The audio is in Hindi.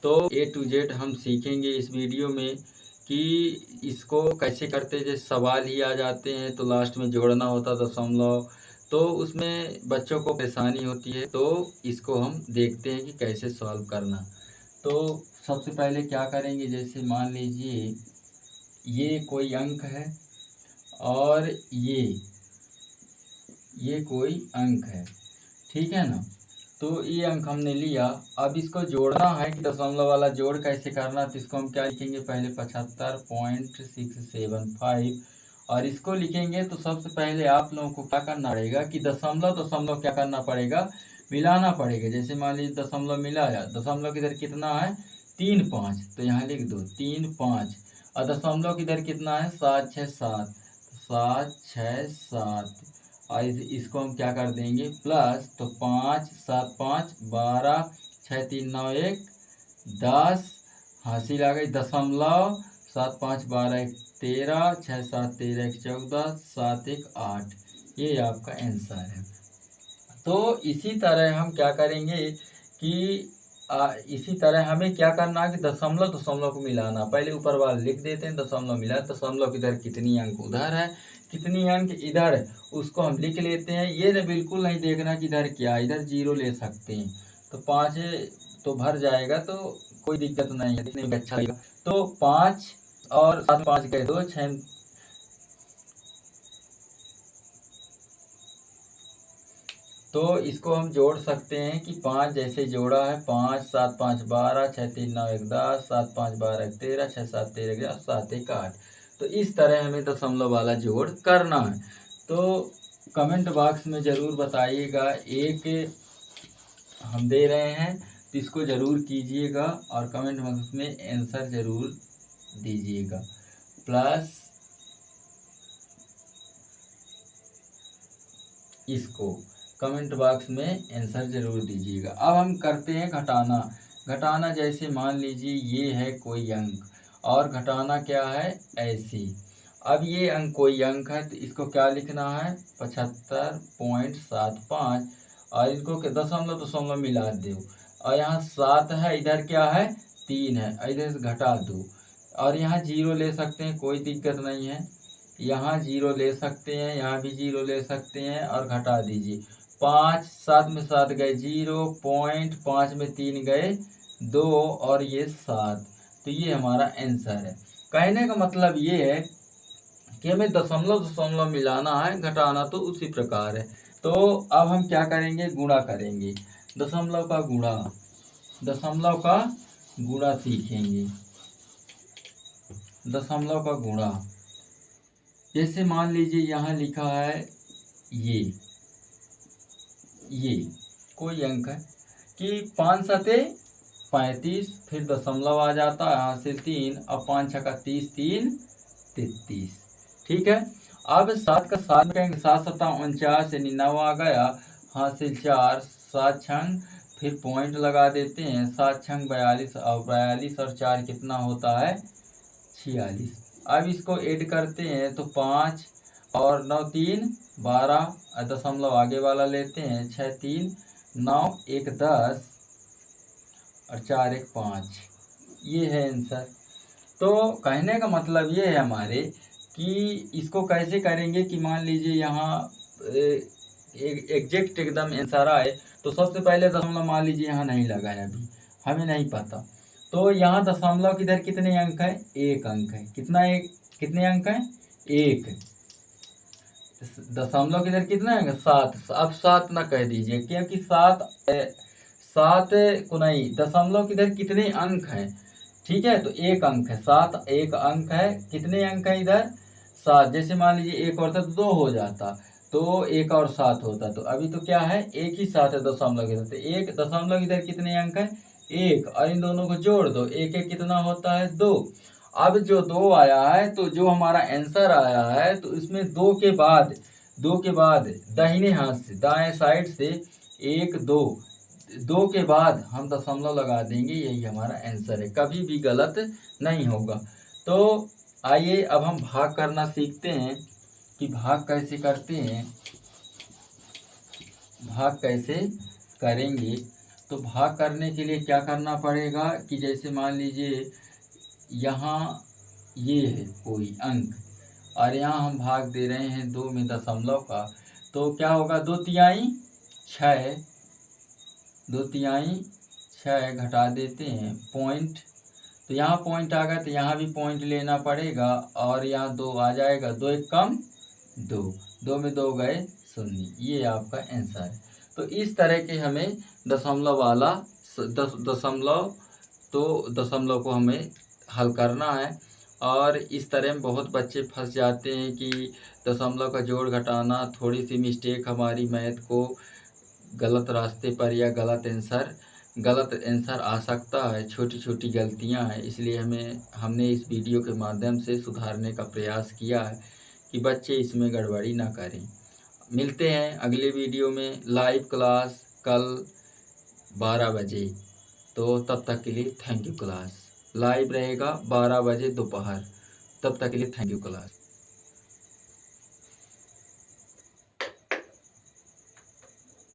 तो ए टू जेड हम सीखेंगे इस वीडियो में कि इसको कैसे करते। जैसे सवाल ही आ जाते हैं तो लास्ट में जोड़ना होता दशमलव, तो उसमें बच्चों को परेशानी होती है। तो इसको हम देखते हैं कि कैसे सॉल्व करना। तो सबसे पहले क्या करेंगे, जैसे मान लीजिए ये कोई अंक है और ये कोई अंक है, ठीक है ना। तो ये अंक हमने लिया, अब इसको जोड़ना है कि दशमलव वाला जोड़ कैसे करना। तो इसको हम क्या लिखेंगे, पहले 75.675 और इसको लिखेंगे। तो सबसे पहले आप लोगों को क्या करना पड़ेगा कि दशमलव दशमलव क्या करना पड़ेगा, मिलाना पड़ेगा। जैसे मान लीजिए दशमलव मिलाया, दशमलव किधर कितना है 3 5, तो यहाँ लिख दो 3 5। और दशमलव किधर कितना है 7 6 7, 7 6 7। और इसको हम क्या कर देंगे प्लस, तो 5 7 5 12 6 3 9 1 10, हासिल आ गई दशमलव। 7 5 12 1 13, 6 7 13 1 14, 7 1 8। ये आपका आंसर है। तो इसी तरह हम क्या करेंगे कि इसी तरह हमें क्या करना है कि दशमलव दशमलव को मिलाना। पहले ऊपर वाला लिख देते हैं, दशमलव मिला, दशमलव इधर कितनी अंक उधर है, कितनी अंक इधर है, उसको हम लिख लेते हैं। ये ना बिल्कुल नहीं देखना कि इधर क्या, इधर 0 ले सकते हैं। तो 5 तो भर जाएगा, तो कोई दिक्कत नहीं है, दिखने में अच्छा लगेगा। तो 5 और 7 5 गए 2 6, तो इसको हम जोड़ सकते हैं कि 5 जैसे जोड़ा है, 5 7 5 12 6 3 9 1 10, 7 5 12 1 13, 6 7 13 11, 7 1 8। तो इस तरह हमें दशमलव वाला जोड़ करना है। तो कमेंट बॉक्स में ज़रूर बताइएगा, एक हम दे रहे हैं तो इसको ज़रूर कीजिएगा और कमेंट बॉक्स में आंसर ज़रूर दीजिएगा। प्लस इसको कमेंट बॉक्स में आंसर ज़रूर दीजिएगा। अब हम करते हैं घटाना। घटाना जैसे मान लीजिए ये है कोई अंक और घटाना क्या है ऐसी। अब ये अंक कोई अंक है तो इसको क्या लिखना है 75.75 और इनको दशमलव दशमलव मिला दो। और यहाँ 7 है, इधर क्या है 3 है, इधर से घटा दो। और यहाँ 0 ले सकते हैं, कोई दिक्कत नहीं है, यहाँ 0 ले सकते हैं, यहाँ भी 0 ले सकते हैं और घटा दीजिए। 5 7 में 7 गए 0.5 में 3 गए 2 और ये 7। तो ये हमारा आंसर है। कहने का मतलब ये है कि हमें दशमलव दशमलव मिलाना है, घटाना तो उसी प्रकार है। तो अब हम क्या करेंगे, गुणा करेंगे, दशमलव का गुणा, दशमलव का गुणा सीखेंगे। दशमलव का गुणा जैसे मान लीजिए यहाँ लिखा है ये कोई अंक है कि 5 7 35, फिर दशमलव आ जाता है, हासिल 3, अब 5 6 30 3 33, ठीक है। अब 7 का 7 कहेंगे, 7 7 49 से 99 आ गया, हासिल 4, 7 छंग, फिर पॉइंट लगा देते हैं, 7 छंग 42 और 42 और 4 कितना होता है 46। अब इसको ऐड करते हैं तो 5 और 9 3 12, दशमलव आगे वाला लेते हैं, 6 3 9 1 10 और 4 1 5। ये है आंसर। तो कहने का मतलब ये है हमारे कि इसको कैसे करेंगे कि मान लीजिए यहाँ एग्जैक्ट एकदम आंसर आए। तो सबसे पहले दशमलव मान लीजिए यहाँ नहीं लगाया, अभी हमें नहीं पता। तो यहाँ दशमलव किधर कितने अंक है, एक अंक है, कितना एक, कितने अंक है एक। दशमलव किधर कितना है 7। अब 7 ना कह दीजिए क्योंकि 7 को नहीं, दशमलव किधर कितने अंक हैं, ठीक है। तो एक अंक है, 7 एक अंक है, कितने अंक है इधर 7। जैसे मान लीजिए एक और था तो 2 हो जाता, तो 1 और 7 होता। तो अभी तो क्या है एक ही 7 है दशमलव के साथ। एक दशमलव इधर कितने अंक है एक, और इन दोनों को जोड़ दो, एक एक कितना होता है 2। अब जो 2 आया है, तो जो हमारा आंसर आया है, तो इसमें 2 के बाद दाहिने हाथ से दाएं साइड से 1 2 के बाद हम दशमलव लगा देंगे, यही हमारा आंसर है, कभी भी गलत नहीं होगा। तो आइए अब हम भाग करना सीखते हैं कि भाग कैसे करते हैं, भाग कैसे करेंगे। तो भाग करने के लिए क्या करना पड़ेगा कि जैसे मान लीजिए यहाँ ये है कोई अंक और यहाँ हम भाग दे रहे हैं 2 में दशमलव का, तो क्या होगा 2/3 6, 2/3 घटा देते हैं पॉइंट, तो यहाँ पॉइंट आ गया तो यहाँ भी पॉइंट लेना पड़ेगा और यहाँ 2 आ जाएगा, 2 एक कम 2, 2 में 2 गए 0, ये आपका आंसर है। तो इस तरह के हमें दशमलव वाला दशमलव को हमें हल करना है। और इस तरह में बहुत बच्चे फंस जाते हैं कि दशमलव का जोड़ घटाना, थोड़ी सी मिस्टेक हमारी मैथ को गलत रास्ते पर या गलत आंसर आ सकता है, छोटी छोटी गलतियां हैं, इसलिए हमने इस वीडियो के माध्यम से सुधारने का प्रयास किया है कि बच्चे इसमें गड़बड़ी ना करें। मिलते हैं अगले वीडियो में, लाइव क्लास कल 12 बजे, तो तब तक के लिए थैंक यू क्लास। लाइव रहेगा 12 बजे दोपहर, तब तक के लिए थैंक यू क्लास।